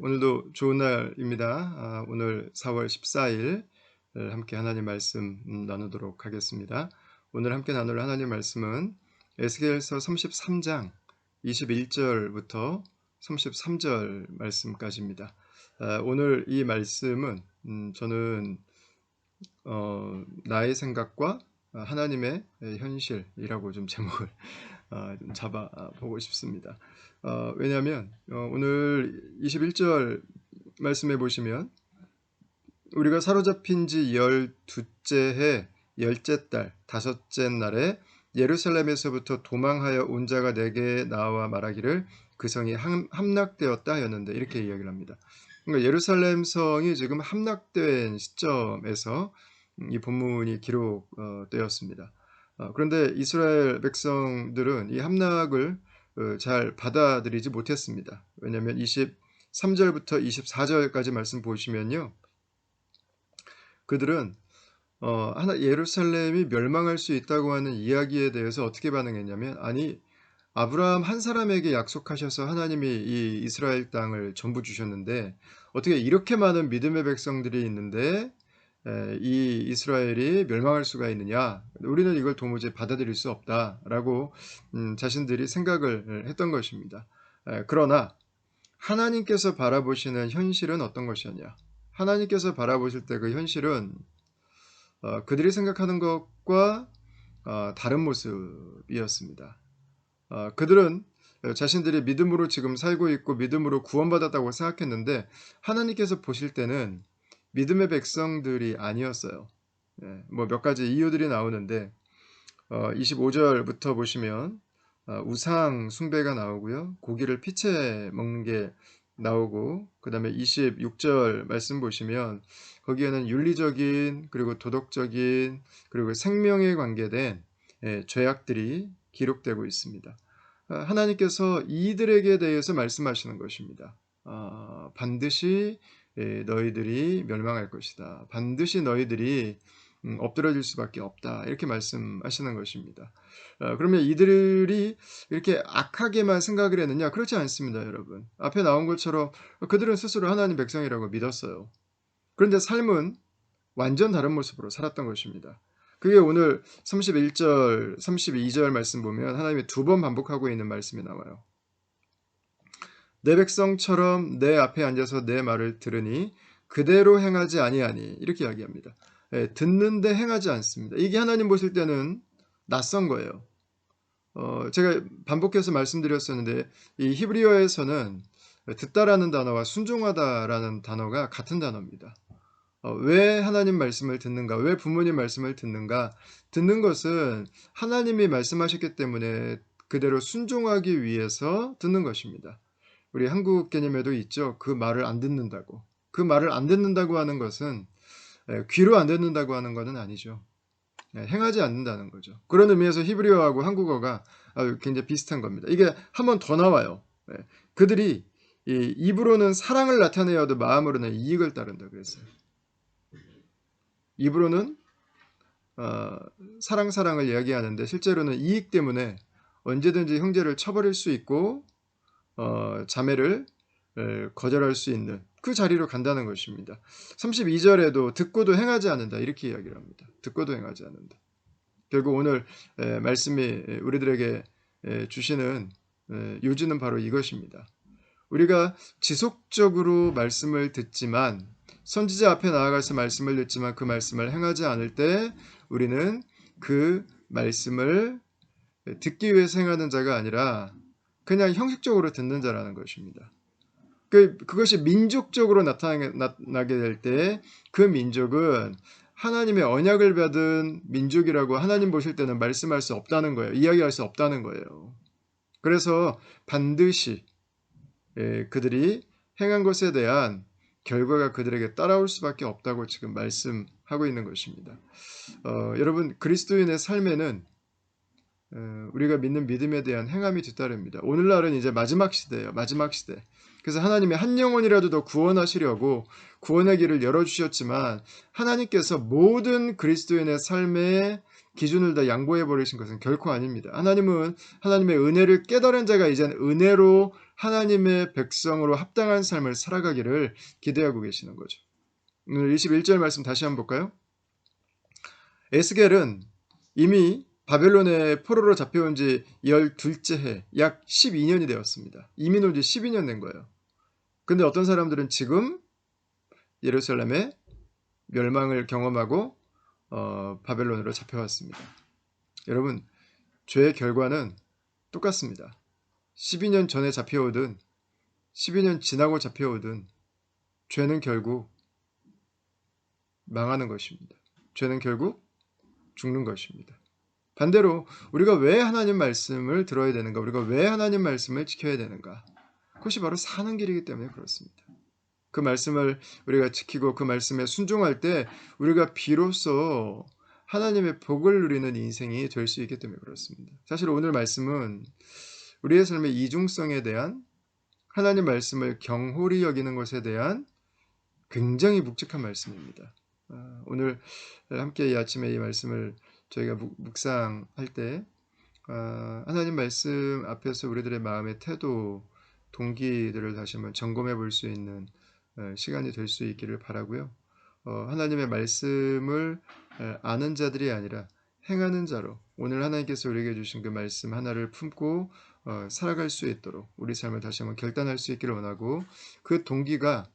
오늘도 좋은 날입니다. 오늘 4월 14일 함께 하나님 말씀 나누도록 하겠습니다. 오늘 함께 나눌 하나님 말씀은 에스겔서 33장 21절부터 33절 말씀까지입니다. 오늘 이 말씀은 저는 나의 생각과 하나님의 현실이라고 좀 제목을 좀 잡아보고 싶습니다. 왜냐하면 오늘 21절 말씀해 보시면 우리가 사로잡힌 지 12째 해 10째 달 5째 날에 예루살렘에서부터 도망하여 온 자가 내게 나와 말하기를 그 성이 함락되었다 하였는데, 이렇게 이야기를 합니다. 그러니까 예루살렘 성이 지금 함락된 시점에서 이 본문이 기록되었습니다. 그런데 이스라엘 백성들은 이 함락을 잘 받아들이지 못했습니다. 왜냐하면 23절부터 24절까지 말씀 보시면요, 그들은 예루살렘이 멸망할 수 있다고 하는 이야기에 대해서 어떻게 반응했냐면, 아니, 아브라함 한 사람에게 약속하셔서 하나님이 이 이스라엘 땅을 전부 주셨는데 어떻게 이렇게 많은 믿음의 백성들이 있는데 이 이스라엘이 멸망할 수가 있느냐, 우리는 이걸 도무지 받아들일 수 없다라고 자신들이 생각을 했던 것입니다. 그러나 하나님께서 바라보시는 현실은 어떤 것이었냐, 하나님께서 바라보실 때 그 현실은 그들이 생각하는 것과 다른 모습이었습니다. 그들은 자신들이 믿음으로 지금 살고 있고 믿음으로 구원받았다고 생각했는데 하나님께서 보실 때는 믿음의 백성들이 아니었어요. 뭐 몇 가지 이유들이 나오는데 25절부터 보시면 우상 숭배가 나오고요, 고기를 피채 먹는 게 나오고, 그 다음에 26절 말씀 보시면 거기에는 윤리적인 그리고 도덕적인 그리고 생명에 관계된 죄악들이 기록되고 있습니다. 하나님께서 이들에게 대해서 말씀하시는 것입니다. 반드시 너희들이 멸망할 것이다, 반드시 너희들이 엎드러질 수밖에 없다, 이렇게 말씀하시는 것입니다. 그러면 이들이 이렇게 악하게만 생각을 했느냐? 그렇지 않습니다, 여러분. 앞에 나온 것처럼 그들은 스스로 하나님 백성이라고 믿었어요. 그런데 삶은 완전 다른 모습으로 살았던 것입니다. 그게 오늘 31절, 32절 말씀 보면 하나님이 두 번 반복하고 있는 말씀이 나와요. 내 백성처럼 내 앞에 앉아서 내 말을 들으니 그대로 행하지 아니하니, 이렇게 이야기합니다. 듣는데 행하지 않습니다. 이게 하나님 보실 때는 낯선 거예요. 제가 반복해서 말씀드렸었는데 이 히브리어에서는 듣다라는 단어와 순종하다라는 단어가 같은 단어입니다. 왜 하나님 말씀을 듣는가? 왜 부모님 말씀을 듣는가? 듣는 것은 하나님이 말씀하셨기 때문에 그대로 순종하기 위해서 듣는 것입니다. 우리 한국 개념에도 있죠. 그 말을 안 듣는다고. 그 말을 안 듣는다고 하는 것은 귀로 안 듣는다고 하는 것은 아니죠. 행하지 않는다는 거죠. 그런 의미에서 히브리어하고 한국어가 굉장히 비슷한 겁니다. 이게 한 번 더 나와요. 그들이 입으로는 사랑을 나타내어도 마음으로는 이익을 따른다 그랬어요. 입으로는 사랑을 이야기하는데 실제로는 이익 때문에 언제든지 형제를 쳐버릴 수 있고 자매를 거절할 수 있는 그 자리로 간다는 것입니다. 32절에도 듣고도 행하지 않는다, 이렇게 이야기를 합니다. 듣고도 행하지 않는다. 결국 오늘 말씀이 우리들에게 주시는 요지는 바로 이것입니다. 우리가 지속적으로 말씀을 듣지만, 선지자 앞에 나아가서 말씀을 듣지만 그 말씀을 행하지 않을 때 우리는 그 말씀을 듣기 위해서 행하는 자가 아니라 그냥 형식적으로 듣는 자라는 것입니다. 그것이 민족적으로 나타나게 될 때 그 민족은 하나님의 언약을 받은 민족이라고 하나님 보실 때는 말씀할 수 없다는 거예요. 이야기할 수 없다는 거예요. 그래서 반드시 그들이 행한 것에 대한 결과가 그들에게 따라올 수밖에 없다고 지금 말씀하고 있는 것입니다. 여러분, 그리스도인의 삶에는 우리가 믿는 믿음에 대한 행함이 뒤따릅니다. 오늘날은 이제 마지막 시대예요. 마지막 시대. 그래서 하나님이 한 영혼이라도 더 구원하시려고 구원의 길을 열어주셨지만 하나님께서 모든 그리스도인의 삶의 기준을 다 양보해 버리신 것은 결코 아닙니다. 하나님은 하나님의 은혜를 깨달은 자가 이젠 은혜로 하나님의 백성으로 합당한 삶을 살아가기를 기대하고 계시는 거죠. 오늘 21절 말씀 다시 한번 볼까요? 에스겔은 이미 바벨론의 포로로 잡혀온 지 12째 해, 약 12년이 되었습니다. 이민 온 지 12년 된 거예요. 근데 어떤 사람들은 지금 예루살렘의 멸망을 경험하고 바벨론으로 잡혀왔습니다. 여러분, 죄의 결과는 똑같습니다. 12년 전에 잡혀오든 12년 지나고 잡혀오든 죄는 결국 망하는 것입니다. 죄는 결국 죽는 것입니다. 반대로 우리가 왜 하나님 말씀을 들어야 되는가? 우리가 왜 하나님 말씀을 지켜야 되는가? 그것이 바로 사는 길이기 때문에 그렇습니다. 그 말씀을 우리가 지키고 그 말씀에 순종할 때 우리가 비로소 하나님의 복을 누리는 인생이 될 수 있기 때문에 그렇습니다. 사실 오늘 말씀은 우리의 삶의 이중성에 대한 하나님 말씀을 경홀히 여기는 것에 대한 굉장히 묵직한 말씀입니다. 오늘 함께 이 아침에 이 말씀을 저희가 묵상할 때 하나님 말씀 앞에서 우리들의 마음의 태도, 동기들을 다시 한번 점검해 볼 수 있는 시간이 될 수 있기를 바라고요. 하나님의 말씀을 아는 자들이 아니라 행하는 자로 오늘 하나님께서 우리에게 주신 그 말씀 하나를 품고 살아갈 수 있도록 우리 삶을 다시 한번 결단할 수 있기를 원하고 그 동기가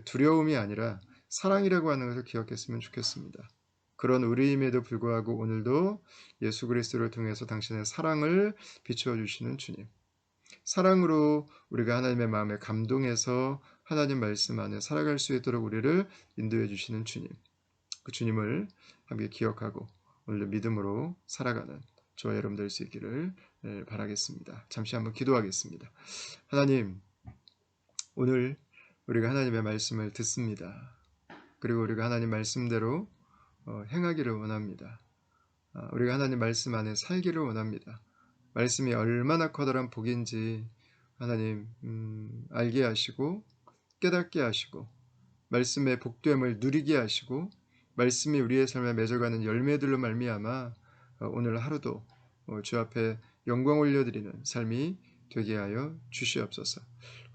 두려움이 아니라 사랑이라고 하는 것을 기억했으면 좋겠습니다. 그런 우리임에도 불구하고 오늘도 예수 그리스도를 통해서 당신의 사랑을 비추어 주시는 주님, 사랑으로 우리가 하나님의 마음에 감동해서 하나님 말씀 안에 살아갈 수 있도록 우리를 인도해 주시는 주님, 그 주님을 함께 기억하고 오늘도 믿음으로 살아가는 저와 여러분 될 수 있기를 바라겠습니다. 잠시 한번 기도하겠습니다. 하나님, 오늘 우리가 하나님의 말씀을 듣습니다. 그리고 우리가 하나님 말씀대로 행하기를 원합니다. 우리가 하나님 말씀 안에 살기를 원합니다. 말씀이 얼마나 커다란 복인지 하나님 알게 하시고 깨닫게 하시고 말씀의 복됨을 누리게 하시고 말씀이 우리의 삶에 맺어가는 열매들로 말미암아 오늘 하루도 주 앞에 영광 올려드리는 삶이 되게 하여 주시옵소서.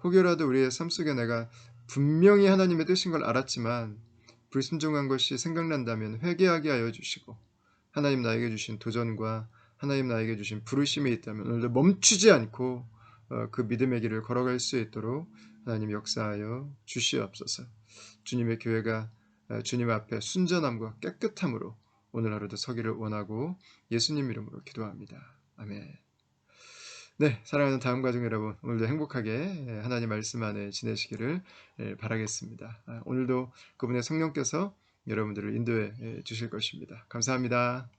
혹여라도 우리의 삶 속에 내가 분명히 하나님의 뜻인 걸 알았지만 불순종한 것이 생각난다면 회개하게 하여 주시고 하나님 나에게 주신 도전과 하나님 나에게 주신 부르심이 있다면 오늘도 멈추지 않고 그 믿음의 길을 걸어갈 수 있도록 하나님 역사하여 주시옵소서. 주님의 교회가 주님 앞에 순전함과 깨끗함으로 오늘 하루도 서기를 원하고 예수님 이름으로 기도합니다. 아멘. 네, 사랑하는 다음 가족 여러분, 오늘도 행복하게 하나님 말씀 안에 지내시기를 바라겠습니다. 오늘도 그분의 성령께서 여러분들을 인도해 주실 것입니다. 감사합니다.